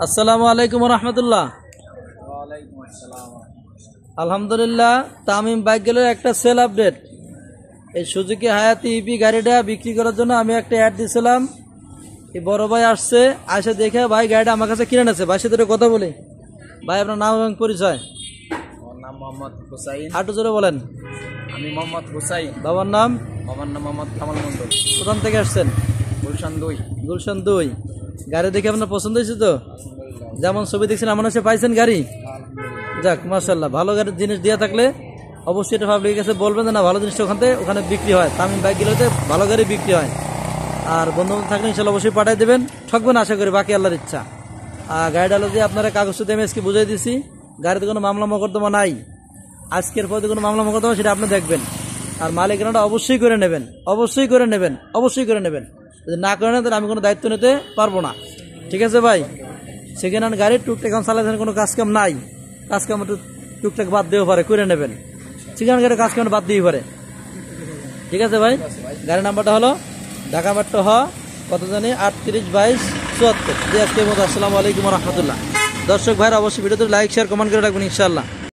আসসালামু আলাইকুম রহমতুল্লাহ। আলহামদুলিল্লাহ, তামিম বাইক গেলের একটা সেল আপডেট। এই সুজুকি হায়াতি ইপি গাড়িটা বিক্রি করার জন্য আমি একটা অ্যাড দিয়েছিলাম। এই বড় ভাই আসছে, আসে দেখে ভাই গাড়িটা আমার কাছে কিনে নেছে। ভাই সাথে কথা বলি। ভাই আপনার নাম এবং পরিচয়? আমার নাম মোহাম্মদ হুসাইন। হাঁটু জোরে বলেন। আমি মোহাম্মদ হুসাইন। বাবার নাম? আমার নাম মোহাম্মদ কামাল মন্ডল। কোথান থেকে আসছেন? গুলশান 2। গুলশান 2। গাড়ি দেখে আপনার পছন্দ হয়েছে তো? যেমন ছবি দেখছেন এমন এসে পাইছেন গাড়ি? যাক মাশাআল্লাহ, ভালো গাড়ির জিনিস দিয়ে থাকলে অবশ্যই এটা পাবলিকের কাছে বলবেন যে না ভালো জিনিসটা ওখানে বিক্রি হয়। তামিম বাইক গেলে ভালো গাড়ি বিক্রি হয়। আর বন্ধু থাকলে ইনশাল্লাহ অবশ্যই পাঠিয়ে দেবেন, ঠকবেন আশা করি, বাকি আল্লাহর ইচ্ছা। আর গাড়িটা হলো যে আপনারা কাগজটা আমি আজকে বুঝাই দিছি। গাড়িতে কোনো মামলা মোকদ্দমা নাই, আজকের পরে কোনো মামলা মোকদ্দমা সেটা আপনি দেখবেন। আর মালিকানাটা অবশ্যই করে নেবেন, অবশ্যই করে নেবেন, অবশ্যই করে নেবেন। যদি না করে নেন তাহলে আমি কোনো দায়িত্ব নিতে পারবো না। ঠিক আছে ভাই? সেকেন্ড হ্যান্ড গাড়ির টুকটাক এখন চালাতে কোনো কাজকাম নাই, কাজকাম একটু টুকটাক বাদ দিয়েও পারে, করে নেবেন। সেকেন্ড হ্যান্ড গাড়ির কাজকাম বাদ দিয়ে পারে। ঠিক আছে ভাই? গাড়ির নাম্বারটা হলো ঢাকা মেট্রো কত জানি 382274। আজকের মতো আসসালামু আলাইকুম রহমতুল্লাহ। দর্শক ভাইরা অবশ্যই ভিডিওতে লাইক শেয়ার কমেন্ট করে রাখবেন ইনশাআল্লাহ।